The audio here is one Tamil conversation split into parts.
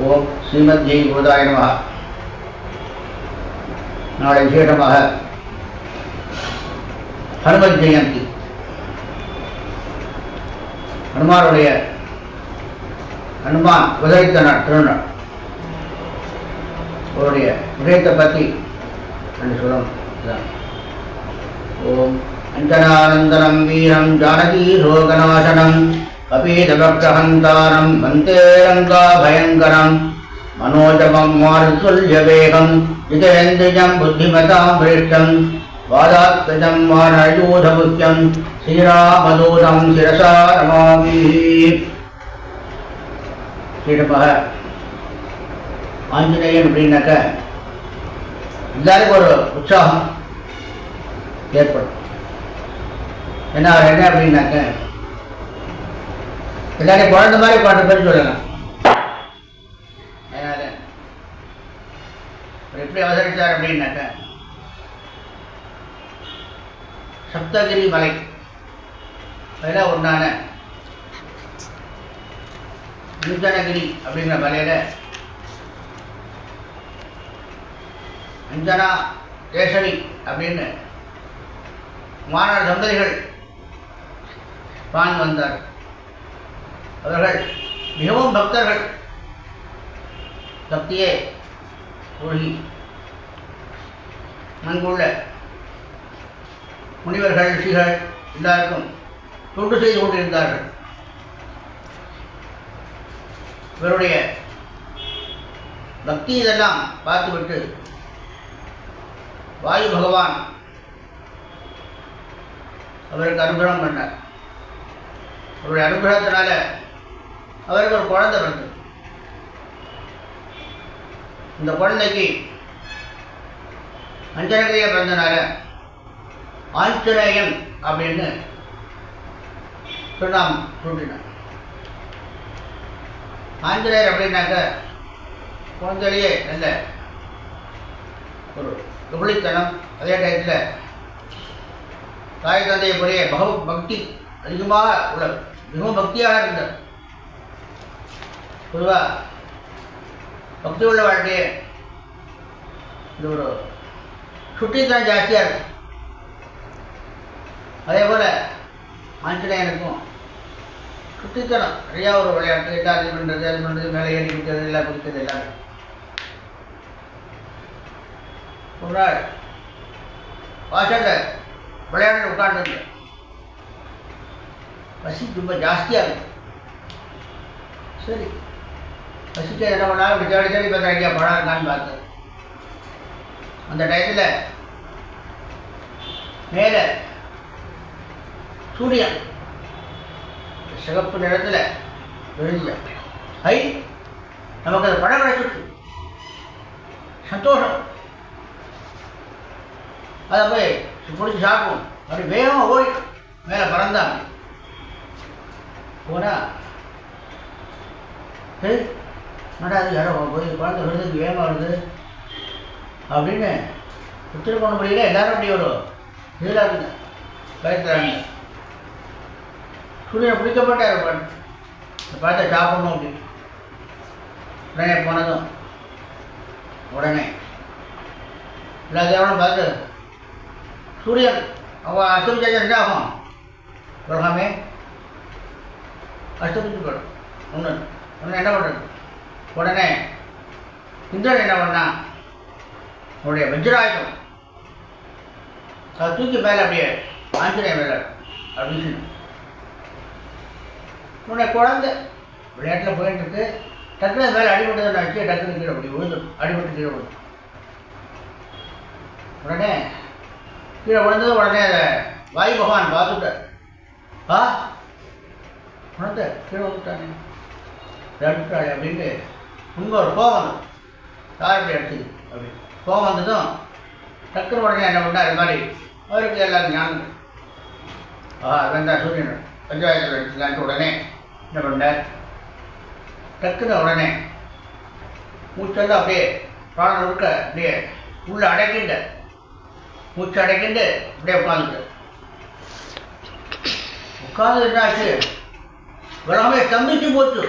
ஓம் ஸ்ரீமத் ஜெய் குருதாய நமஹ. நாளை விசேஷமாக ஹனுமத் ஜெயந்தி. ஹனுமானுடைய ஹனுமான் உதவித்த நாள் திருநாள். அவருடைய விஷயத்தை பற்றி ரெண்டு சொல்லணும். ஓம் அஞ்சனானந்தனம் வீரம் ஜானகி சோகநாசனம் கபீதபக்ஷஹந்தாரம் வந்தே லங்கா பயங்கரம் மனோஜமம் மாருதுல்யவேகம் ஜிதேந்திரியம் புத்திமதாம் விருஷ்டம் வாதாத்மஜம் வானயூதமுக்கியம் ஸ்ரீராமதூதம் சிரசா நமாமி. ஸ்ரீரமாக ஆஞ்சநேயன் அப்படின்னாக்க எல்லாருக்கும் ஒரு உற்சாகம் ஏற்படும். என்ன அப்படின்னாக்க எல்லாரையும் குழந்தை மாதிரி பாட்டு பேர் சொல்லலாம். அதனால எப்படி அவதரித்தார் அப்படின்னாக்க சப்தகிரி மலை அதில் ஒன்றான அஞ்சனகிரி அப்படிங்கிற மலையில அஞ்சனா கேசரி அப்படின்னு மாணவர் தம்பதிகள் வாழ்ந்து வந்தார். அவர்கள் மிகவும் பக்தர்கள். பக்தியே ஒழுகி அங்குள்ள முனிவர்கள் ரிஷிகள் எல்லாருக்கும் தொண்டு செய்து கொண்டிருந்தார்கள். இவருடைய பக்தி இதெல்லாம் பார்த்துவிட்டு வாயு பகவான் அவருக்கு அனுகிரகம் பண்ணார். அவருடைய அனுகிரகத்தினால அவருக்கு ஒரு குழந்தை பிறந்தது. இந்த குழந்தைக்கு அஞ்சனகிரியா பிறந்தனால ஆஞ்சநேயன் அப்படின்னு நாம் சூட்டினார். ஆஞ்சநேயர் அப்படின்னாக்க குழந்தையிலேயே நல்ல ஒரு கபலித்தனம், அதே டயத்தில் தாய் தந்தையை போலே பக்தி அதிகமாக உள்ளது, மிகவும் பக்தியாக இருந்தார். பொதுவாக பக்தி உள்ள வாழ்க்கையே இது ஒரு சுட்டித்தனம் ஜாஸ்தியாக இருக்கு. அதே போல் ஆஞ்சநேயனுக்கும் சுட்டித்தனம் நிறையா ஒரு விளையாட்டு, அது பண்ணுறது மேலே ஏறி குடிக்கிறது, எல்லாம் குடிக்கிறது எல்லாமே. ஒரு நாள் வாசலில் விளையாட்டு உட்கார்ந்து பசி ரொம்ப ஜாஸ்தியாக இருக்கு. சரி, பசிக்க என்ன பண்ணாலும் இப்படி தேடி தேடி பார்த்தா ஐயா பழம் இருக்கான்னு பார்த்தது. அந்த டயத்தில் மேலே சூரியன் சிகப்பு நிறத்தில் விழுந்த ஐ நமக்கு அது பழம் கிடைச்சிருக்கு, சந்தோஷம். அதை போய் பிடிச்சி சாப்பிடுவோம். அப்படி வேகமாக ஓடி மேலே பறந்தாங்க. போனா என்னடா அது யாரோ போய் குழந்தை விழுதுக்கு வேகமாக வருது அப்படின்னு உத்தரவு பண்ண முடியல. எல்லாரும் அப்படி ஒரு இதில் இருந்த பயத்துறாங்க. சூரியனை பிடிக்கப்பட்டார் பார்த்து சாப்பிடணும் அப்படி. உடனே போனதும் உடனே எல்லா தேவனும் பார்த்து சூரியன் அவன் அஸ்தமிச்சா என்ன ஆகும்? உலகமே அஸ்தமிச்சு போயிடும். ஒன்று என்ன பண்ணுறது? உடனே இந்திரன் என்ன பண்ணா, அவனுடைய வஜ்ராயுதம் அதை தூக்கி மேலே அப்படியே ஆஞ்சநேய மேலே அப்படின்னு உன்னை குழந்தை விளையாட்டில் போயிட்டு இருக்கு. டக்குனு மேலே அடிபட்டதை வச்சு டக்குனு கீழே அப்படி விழுந்துடும். அடிபட்டு கீழே விழுந்து உடனே கீழே விழுந்தது. உடனே அதை வாயு பகவான் பார்த்துட்டார். குழந்தை கீழே வந்துட்டானே எடுத்துட்டாளே அப்படின்ட்டு ரொம்ப ஒரு கோவம் வந்து யார் இப்படி எடுத்துது அப்படின்னு கோவம் வந்ததும் டக்குனு உடனே என்ன பண்ணால் இது மாதிரி அவருக்கு எல்லாரும் ஞானம் அதுதான் சூரியன் பஞ்சாயத்தில் எடுத்துக்கான்ட்டு உடனே என்ன பண்ணார், டக்குன்னு உடனே மூச்செல்லாம் அப்படியே பிராணம் இருக்க அப்படியே உள்ள அடைக்கின்ற மூச்சு அடைக்கிண்டு அப்படியே உட்காந்துட்டு என்னாச்சு, உலகமே ஸ்தம்பிச்சு போச்சு.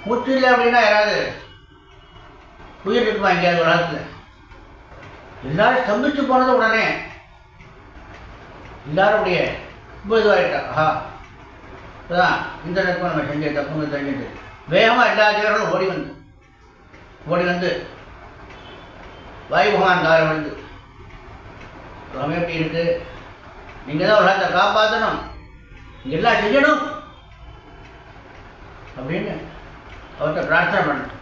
மூச்சு இல்லை அப்படின்னா யாராவது உயிர் இருக்குமா எங்கேயாவது ஒரு காலத்தில்? எல்லாரும் ஸ்தம்பிச்சு போனது உடனே எல்லாருடைய ரொம்ப இதுவாகிட்டா. ஆஹா, இப்போதான் இந்த இடத்துக்கும் நம்ம செஞ்ச தப்புங்க தெரிஞ்சுட்டு வேகமாக எல்லா ஜீவர்களும் ஓடி வந்து வாயு பகவான் காலம் வந்து சுவாமி எப்படி இருக்கு, நீங்கள் தான் உலகத்தை காப்பாற்றணும், இங்கே எல்லாம் செய்யணும் அப்படின்னு அவர்கிட்ட பிரார்த்தனை பண்ணணும்.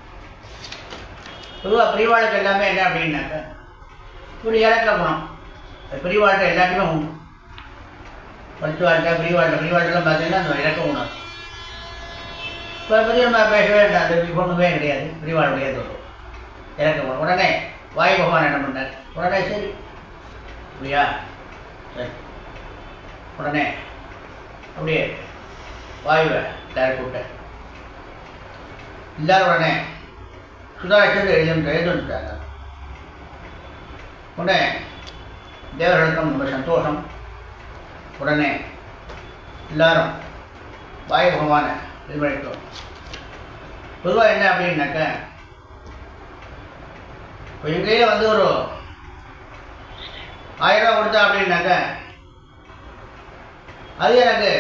பொதுவாக பிரிவாளுக்கு எல்லாமே என்ன அப்படின்னாக்க ஒரு இறக்க குணம். பிரிவாழ்கிட்ட எல்லாத்தையுமே உண்டு. படித்து வாழ்க்கை பிரிவாழ்லாம் பார்த்தீங்கன்னா அந்த இறக்க உணவு. இப்போ பற்றி நம்ம பேசவே வேண்டாம், அது ஒன்றுமே கிடையாது. பிரிவாளுடைய ஒரு இறக்க குணம். உடனே வாயு பகவான் என்ன பண்ணார், உடனே சரி அப்படியா சரி உடனே அப்படியே வாயுவை எல்லாரும் கூட்ட எல்லாரும் உடனே சுதாரிச்சு எழுந்துட்டாங்க. உடனே தேவர்களுக்கும் ரொம்ப சந்தோஷம். உடனே எல்லாரும் வாயு பகவான இதுவரைக்கும் பொதுவாக என்ன அப்படின்னாக்க, இப்போ என் கையில் வந்து ஒரு 1000 ரூபா கொடுத்தா அப்படின்னாக்க அது எனக்கு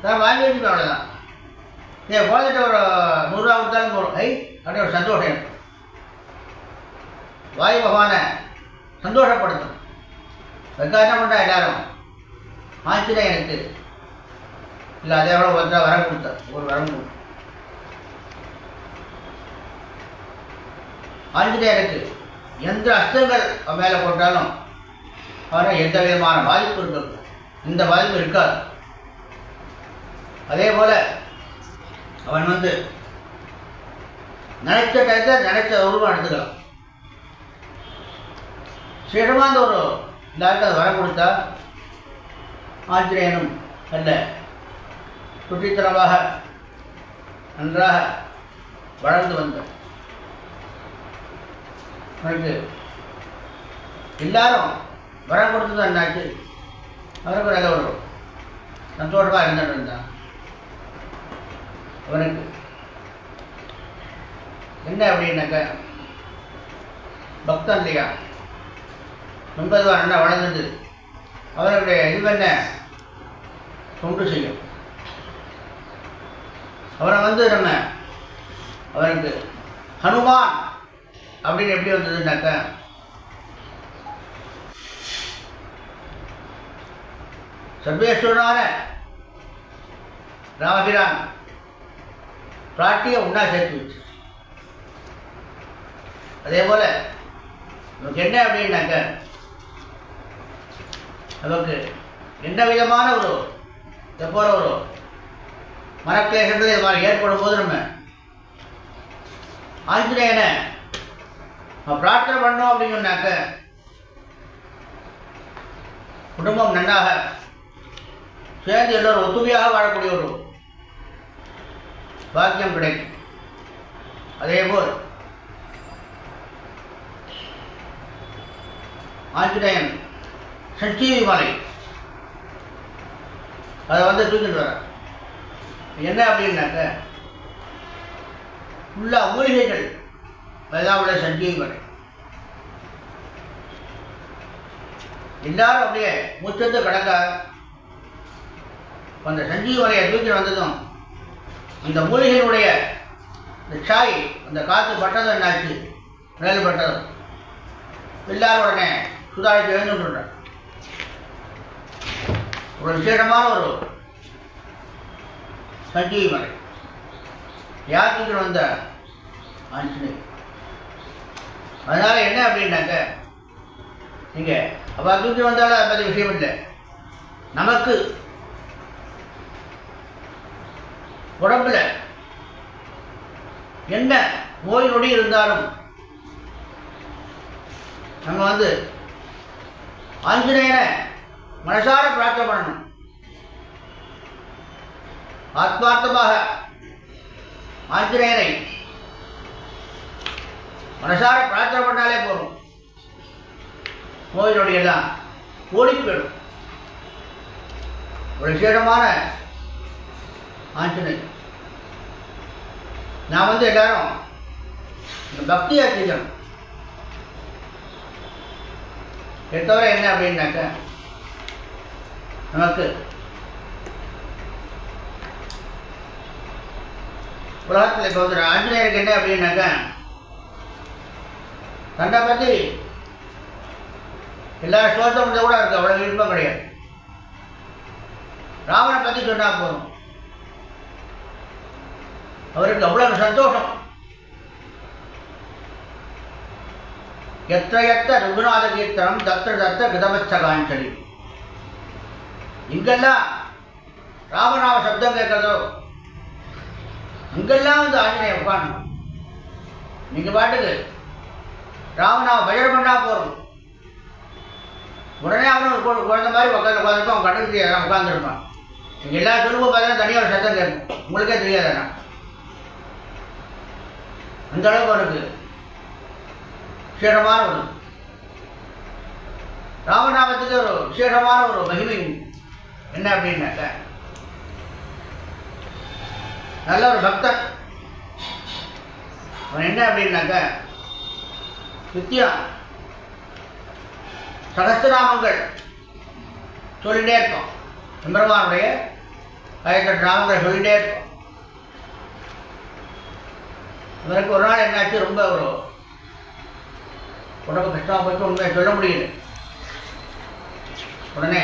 நான் வாங்கி வச்சுப்பேன், அவ்வளோதான். என் குழந்தைகிட்ட ஒரு 100 ரூபா கொடுத்தாலும் போகிறோம், அப்படின்னு ஒரு சந்தோஷம் இருக்கும். வாயு பகவானை சந்தோஷப்படுத்தும். அதுக்காக என்ன பண்ணுறா எல்லாரும் ஆஞ்சநேயனுக்கு இல்லை அதே எவ்வளோ பார்த்தா வரம் கொடுத்தார், ஒரு வரம் கொடுத்தார். ஆஞ்சநேயனுக்கு எந்த அஸ்தங்கள் அவன் மேலே போட்டாலும் அவனை எந்த விதமான பாதிப்பு இருக்காது, இந்த பாதிப்பு இருக்காது. அதே போல அவன் வந்து நினைச்ச டயத்தை நினைச்ச உருவம் எடுத்துக்கலாம். சேஷமாக அந்த ஒரு எல்லாருக்கும் அது வரம் கொடுத்தா ஆஞ்சநேயனும் அல்ல சுற்றித்தனமாக நன்றாக வளர்ந்து வந்த அவனுக்கு எல்லாரும் வரம் கொடுத்தது என்னாச்சு, அவருக்கு நல்ல ஒரு சந்தோஷமாக இருந்துட்டு இருந்தான். அவனுக்கு என்ன அப்படின்னாக்க பக்தன் இல்லையா, 9 வாரம் என்ன வளர்ந்தது, அவர்களுடைய இதுவென்ன தொண்டு செய்யும். அவரை வந்து நம்ம அவனுக்கு ஹனுமான் அப்படின்னு எப்படி வந்ததுன்னாக்க, சர்வேஸ்வரனான ராமபிரான் பிராட்டியை உண்ணா சேர்த்து வச்சு. அதே போல நமக்கு என்ன அப்படின்னாக்க, நமக்கு எந்த விதமான ஒரு எப்போல ஒரு மனக்லேசங்கள் இது மாதிரி ஏற்படும் போது நம்ம ஆஞ்சநேயனை நம்ம பிரார்த்தனை பண்ணோம் அப்படின்னு சொன்னாக்க குடும்பம் நன்றாக சேர்ந்து எல்லோரும் ஒத்துமையாக வாழக்கூடிய ஒரு பாக்கியம் கிடைக்கும். அதேபோல் ஆஞ்சநேயன் சஞ்சீவி மலை அதை வந்து தூக்கிட்டு வர என்ன அப்படின்னாக்க உள்ள மூலிகைகள் அதுதான் உள்ள சஞ்சீவி மலை. எல்லாரும் அப்படியே முச்சத்து கடக்க அந்த சஞ்சீவி மலையை தூக்கி வந்ததும் அந்த மூலிகையினுடைய இந்த சாய் அந்த காற்று பட்டதும் என்னாச்சு, நிழல் பட்டதும் எல்லாரும் உடனே சுதாரித்து எழுந்துட்டு ஒரு விசேஷமான ஒரு சஞ்சீவி மலை. யார் தூக்கி வந்த ஆஞ்சநேயர். அதனால என்ன அப்படின்னாக்க, நீங்க அவ தூக்கி வந்தாலும் அதை பற்றி விஷயம் இல்லை. நமக்கு உடம்புல என்ன நோய் நொடி இருந்தாலும் நம்ம வந்து ஆஞ்சநேயனை மனசார பிரார்த்தனை பண்ணணும். ஆத்மார்த்தமாக ஆஞ்சநேயனை மனசார பிரார்த்தனை பண்ணாலே போதும், நோய் நொடியெல்லாம் ஓடி போயிடும். ஒரு விசேஷமான ஆஞ்சநேயர். நான் வந்து எல்லாரும் இந்த பக்தியை செய்யணும். இதை தவிர என்ன அப்படின்னாக்க நமக்கு உலகத்தில் இப்போ வந்து ஆஞ்சநேயருக்கு என்ன அப்படின்னாக்க தன்னை பற்றி எல்லா ஸ்லோகமும் கூட இருக்கு, அவ்வளவு விருப்பம் கிடையாது. ராவனை பற்றி சொன்னா போதும், அவருக்கு அவ்வளவு சந்தோஷம். எத்த எத்த ரகுநாத கீர்த்தனம் தத்த தத்த கிதமச்ச காஞ்சலி. இங்கெல்லாம் ராமநாம சப்தம் கேட்கறதோ அங்கெல்லாம் வந்து ஆஞ்சநேயர் உட்காரணும். நீங்க பாட்டுக்கு ராமநாம பஜனை பண்ணா போறோம், உடனே அவனு ஒரு குழந்தை மாதிரி உட்காந்துருப்பான், அவன் கண்ணுக்கு தெரியாது உட்காந்துருப்பான். நீங்க எல்லா சொல்லுவோம் பார்த்தீங்கன்னா தனியாக ஒரு சத்தம் கேட்கும், உங்களுக்கே தெரியாதுண்ணா. அந்த அளவுக்கு அவனுக்கு விசேஷமான ஒரு ராமநாமத்துக்கு ஒரு விசேஷமான ஒரு மகிமை என்ன அப்படின்னாக்க நல்ல ஒரு பக்தன் அவன். என்ன அப்படின்னாக்க நித்தியம் சகஸ்திரநாமங்கள் சொல்லிட்டே இருக்கும். எம்பெருமானுடைய 18 நாமங்கள் சொல்லிட்டே இருக்கும். இவருக்கு ஒரு நாள் என்னாச்சு, ரொம்ப ஒரு உடம்பு கஷ்டமாக போயிட்டு உண்மையை சொல்ல முடியல. உடனே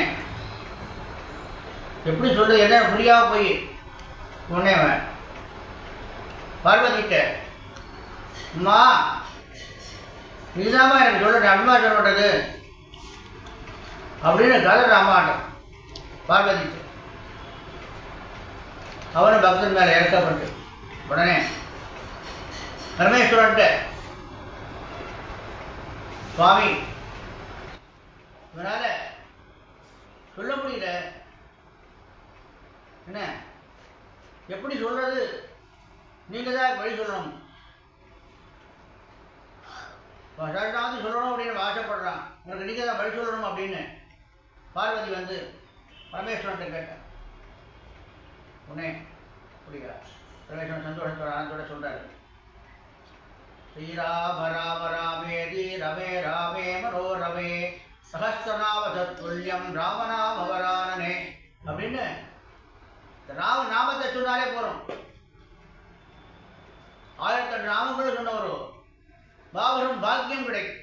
எப்படி சொல்றது என்ன புரியாம போய் உடனே பார்வதிட்ட, அம்மா இதுதாம்மா எனக்கு சொல்ல அம்மா சொல்லப்பட்டது அப்படின்னு கதை ராமாட்டம் பார்வதி. அவனும் பக்தன் மேலே இறக்கப்பட்டு உடனே பரமேஸ்வரன்ட்ட, சுவாமி இவனால சொல்ல முடியல, என்ன எப்படி சொல்றது, நீங்க தான் வழி சொல்லணும், சட்டாந்து சொல்லணும் அப்படின்னு ஆசைப்படுறான், உங்களுக்கு நீங்க தான் வழி சொல்லணும் அப்படின்னு பார்வதி வந்து பரமேஸ்வரன்ட்ட கேட்டான். உடனே புரிகிறார். பரமேஸ்வரன் சந்தோஷத்தோட ஆனந்தோட சொல்றாரு, ஸ்ரீராம ராம ராமேதி ரமே ராமே மனோரமே சகஸ்ரநாம தத்துல்யம் ராமநாம வரானனே அப்படின்னு ராம நாமத்தை சொன்னாலே போறோம். 1008 நாமங்களும் சொன்னவரும் பாவரும் பாக்கியம் கிடைக்கும்.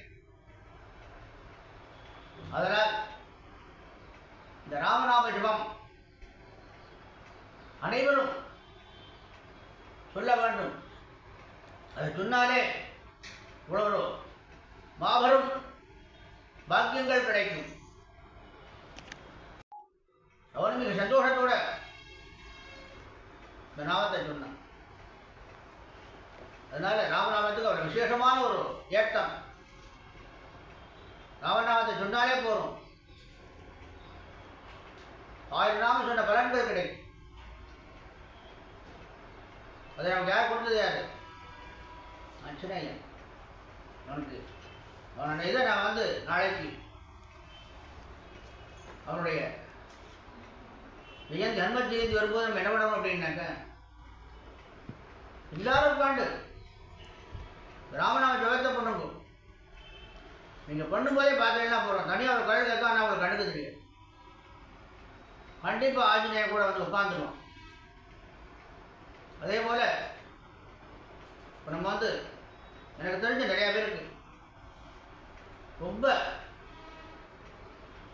அதனால் இந்த ராமநாம ஜபம் அனைவரும் சொல்ல வேண்டும். அதை சொன்னாலே இவ்வளவு மாபெரும் பாக்கியங்கள் கிடைக்கும். அவன் மிக சந்தோஷத்தோட இந்த நாமத்தை சொன்னான். அதனால ராமநாமத்துக்கு அவ்வளவு விசேஷமான ஒரு ஏற்றம். ராமநாமத்தை சொன்னாலே போறோம், 1000 நாமம் சொன்ன பலன்கள் கிடைக்கும். அதை நமக்கு யார் கொடுத்தது? யாரு? ஆஞ்சநேயன். அவனுக்கு அவனுடைய இதை நான் வந்து நாளைக்கு அவனுடைய ஜன்ம ஜெயந்தி வரும்போது நம்ம என்ன பண்ணணும் அப்படின்னாக்க எல்லாரும் உட்காண்டு ராமநாம ஜபத்தை பண்ணுங்க. நீங்க பண்ணும்போதே பார்த்தீங்கன்னா போறோம், தனியாக ஒரு கழுகு இருக்கா, நான் அவங்களுக்கு கண்ணுக்கு தெரியும். கண்டிப்பா ஆஞ்சநேயர் கூட வந்து உட்காந்துருவோம். அதே போல இப்போ நம்ம வந்து எனக்கு தெரிஞ்ச நிறைய பேருக்கு ரொம்ப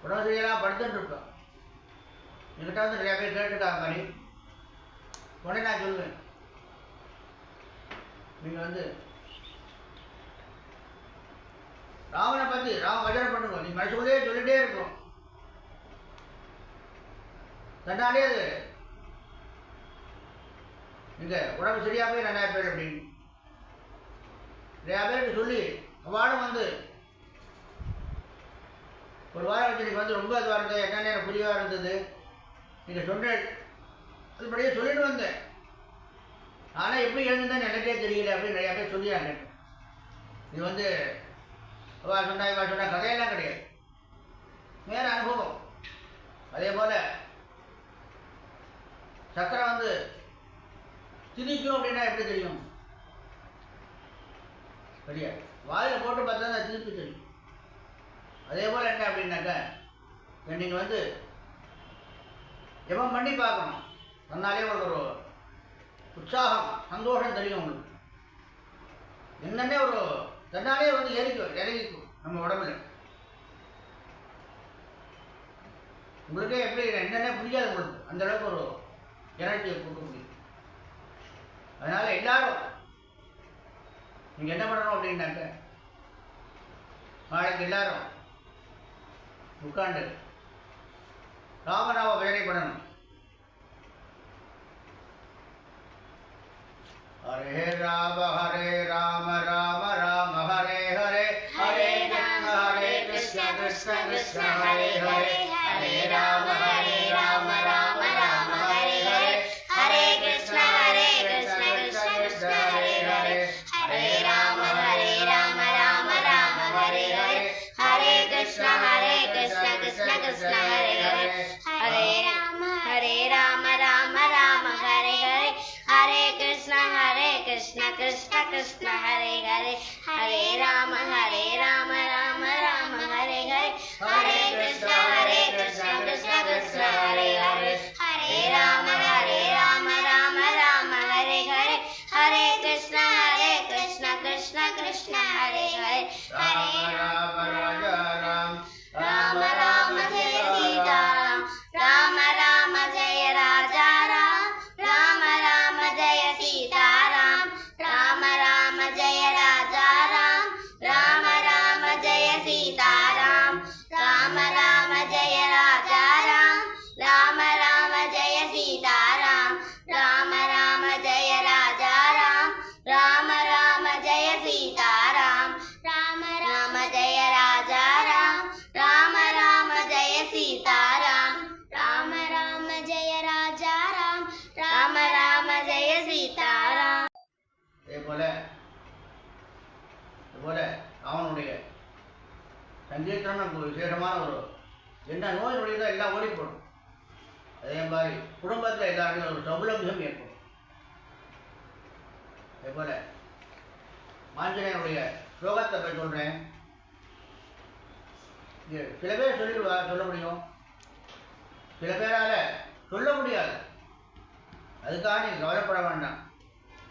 உடம்பு சரியாக படுத்துட்டு இருக்கோம். என்கிட்ட வந்து நிறைய பேர் கேட்டுருக்காங்க மாதிரி. உடனே நான் சொல்லுவேன், நீங்கள் வந்து ராமனை பற்றி ராம பஜனை பண்ணுங்க. நீ மனசுக்குள்ளேயே சொல்லிட்டே இருக்கும், தன்னாலே அது நீங்கள் உடம்பு சரியாக போய் நிறையா பேர் அப்படின்னு நிறையா பேருக்கு சொல்லி அவளும் வந்து ஒரு வாரம் வச்சு நீங்கள் வந்து ரொம்ப இதுவாக இருந்தது, என்னென்ன எனக்கு புரியவாக இருந்தது, நீங்கள் சொன்ன அதுபடியே சொல்லிட்டு வந்தேன். ஆனால் எப்படி எழுந்துதான் எனக்கே தெரியல அப்படின்னு நிறையா பேர் சொல்லியாங்க. இது வந்து இவா சொன்னா கதையெல்லாம் கிடையாது, வேற அனுபவம். அதே போல சக்கரை வந்து திதிக்கும் அப்படின்னா எப்படி தெரியும்? சரியா? வாயில் போட்டு பார்த்தா தான் திருப்பி தெரியும். அதே போல் என்ன அப்படின்னாக்க நீங்கள் வந்து ஜபம் பண்ணி பார்க்கணும். தன்னாலே ஒரு உற்சாகம் சந்தோஷம் தெரியும் உங்களுக்கு. என்னன்னே ஒரு தன்னாலே வந்து இறங்கிக்கும் நம்ம உடம்புல. உங்களுக்கே எப்படி என்னென்ன புரியாது உங்களுக்கு, அந்த அளவுக்கு ஒரு எனர்ஜியை கொடுக்க முடியும். அதனால எல்லாரும் நீங்க என்ன பண்ணணும் அப்படின்னாக்க நாளைக்கு எல்லாரும் உட்காண்டு ராமநாம பஜனை பண்ணணும். ஹரே ராம ராம ராம ஹரே ஹரே, ஹரே கிருஷ்ண கிருஷ்ண கிருஷ்ண ஹரே ஹரே, ஹரே ராம ராம ராம ஹரே ஹரே, ஹரே கிருஷ்ண கிருஷ்ண கிருஷ்ண ஹரே ஹரே, ஹரே ராம ராம ராம ஹரே ஹரே, ஹரே கிருஷ்ண கிருஷ்ண கிருஷ்ண ஹரே ஹரே, ஹரே ராம ராம ராம ஹரே ஹரே, ஹரே கிருஷ்ண கிருஷ்ண கிருஷ்ண ஹரே ஹரே, ஹரே ராம ராம ராம ஹரே ஹரே, ஹரே கிருஷ்ண கிருஷ்ண கிருஷ்ண ஹரே ஹரே, ஹரே ராம ராம ராம ஹரே ஹரே, ஹரே கிருஷ்ண கிருஷ்ண கிருஷ்ண ஹரே ஹரே, ஹரே ராம ராஜா ராம், ராம ராம ஜெய சீதாராம், ராம ராம ஜெய ராஜா ராம், ராம ராம ஜெய சீதாராம், ராம ராம ஜெய ராஜா ராம், ராம ராம ஜெய சீதாராம், ராம ராம ஜெய ராஜா ராம், ராம ராம ஜெய சீதாராம், ராம ராம ஜெய ராஜா ராம், ராம ராம ஜெய சீதாராம், ராம ராம ஜெய ராஜா ராம், ராம ராம ஜெய சீதாராம், ராம ராம ஜெய ராஜா ராம், ராம ராம ஜெய சீதாராம். இதே போல அவனுடைய சங்கீர்த்தனம் நமக்கு விசேஷமான ஒரு என்ன நோய் நொடியதோ எல்லாம் ஓடிப்படும். அதே மாதிரி குடும்பத்தில் எல்லாருக்கும் ஒரு சௌலபியம் ஏற்படும். அதே போல ஆஞ்சநேயனுடைய ஸ்லோகத்தை போய் சொல்றேன். சில பேர் சொல்ல முடியும், சில பேரால சொல்ல முடியாது. அதுக்காக நீங்க கவலைப்பட வேண்டாம்.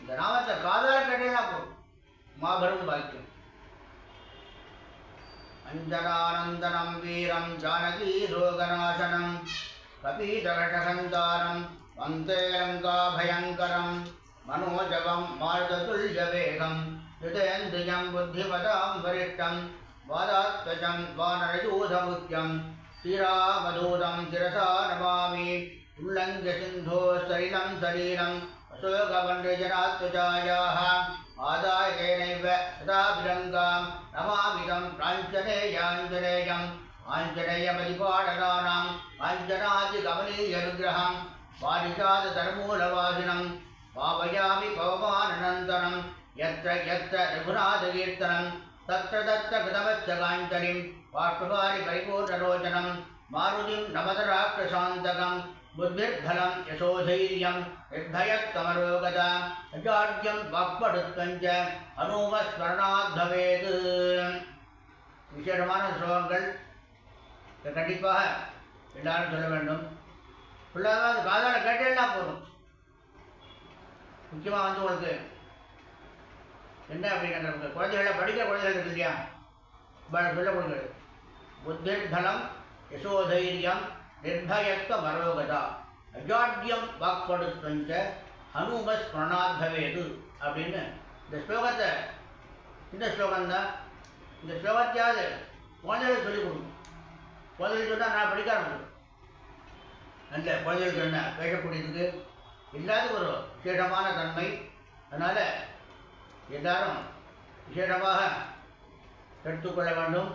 இந்த நாமத்தை காதால கேட்டீங்கன்னா போதும், மாபெரும் பாக்கியம். அஞ்சனானந்தனம் வீரம் ஜானகி ரோகநாசனம் கபீதகடசந்தாரம் வந்தே லங்கா பயங்கரம் மனோஜவம் மாருததுல்யவேகம் யுதேந்திரியம் புத்திமதாம் வரிஷ்டம் வாதாத்வஜம் வானரயூதமுக்கியம் ஸ்ரீராமதூதம் சிரசா நமாமி உல்லङ्घ्य सिन्धो सलिलं सलीलं अशोकवन्यजनात्वजायाः आदाय तेनैव तदाभिरङ्गां नमामिदं प्राञ्जनेयाञ्जनेयम् आञ्जनेयमधिपाटनानाम् आञ्जनादिकमनीयविग्रहं पारिजातधर्मूलवासिनं भावयामि पवमाननन्दनं यत्र यत्र रघुनाथकीर्तनं तत्र तत्र कृतमश्च काञ्चलिं बाष्पवारि परिपूर्णलोचनं मारुतिं नमतराक्षसान्तकं बुद्धिर्बलं यशोधैर्यं निर्भयत्तमरोगता अजाड्यं वाक्पटुत्वञ्च अनूमस्मरणात् भवेत्. விசேஷமான ஸ்லோகங்கள் கண்டிப்பாக எல்லாரும் சொல்ல வேண்டும். ஃபுல்லாக அது காதால கேட்டேன்னா போதும். முக்கியமாக வந்து உங்களுக்கு என்ன அப்படின்னா குழந்தைகளை படிக்கிற குழந்தைகள் இருக்கு இல்லையா, சொல்ல கொடுக்குறது புத்திர்பலம் யசோதைரியம் நிர்பயத்வ மரோகதா அஜாட்யம் வாக்படுத்வஞ்ச ஹனுமஸ்மரணாத் பவேது அப்படின்னு இந்த ஸ்லோகத்தை, இந்த ஸ்லோகம்தான். இந்த ஸ்லோகத்தையாவது குழந்தைகளுக்கு சொல்லிக் கொடுக்கும். குழந்தைகள் சொன்னால் நான் படிக்க ஆரம்பிக்கும். நல்ல குழந்தைகளுக்கு என்ன பேசக்கூடியதுக்கு எல்லாத்துக்கும் ஒரு விசேஷமான தன்மை. அதனால் எல்லாரும் விசேஷமாக எடுத்துக்கொள்ள வேண்டும்.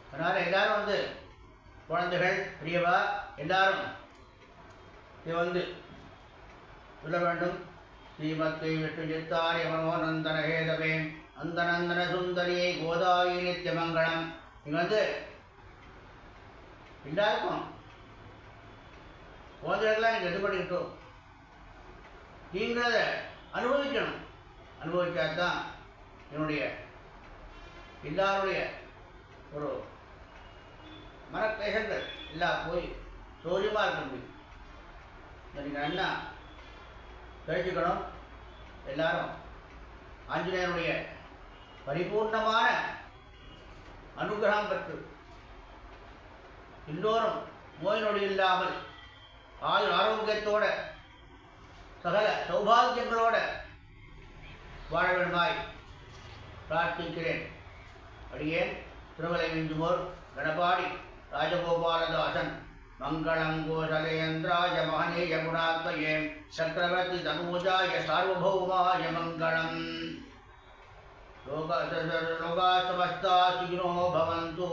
அதனால் எல்லாரும் வந்து குழந்தைகள் பிரியவா எல்லாரும் இதை வந்து சொல்ல வேண்டும். ஸ்ரீமத்தை விஷ்ணு சித்தாரிய மனோநந்தன ஹேதவே அந்தநந்தன சுந்தரியை கோதாயி நித்தியமங்கலம். நீங்கள் வந்து எல்லாருக்கும் குழந்தைகள்லாம் நீங்கள் இது பண்ணிக்கிட்டோம், நீங்கள் அதை அனுபவிக்கணும். அனுபவிச்சாதான் என்னுடைய எல்லாருடைய ஒரு மனக்லேசங்கள் எல்லாம் போய் சௌரியமாக இருக்க முடியும். நீங்கள் என்ன தெரிஞ்சுக்கணும், எல்லாரும் ஆஞ்சநேயனுடைய பரிபூர்ணமான அனுகிரகம் பெற்று எல்லோரும் நோய் நொடி இல்லாமல் ஆயுள் ஆரோக்கியத்தோட சகல சௌபாகியங்களோட வாழ வேண்டுமாய் பிரார்த்திக்கிறேன். அடியேன் திருமலை மிஞ்சுமோர் கணபாடி ராஜகோபாலதாசன். மங்களம் கோசலேந்திராய மகனேய குணாத்மயே சக்கரவர்த்தி தனூஜாய சார்வபௌமாய மங்களம். லோகா சமஸ்தா சுகினோ பவந்து.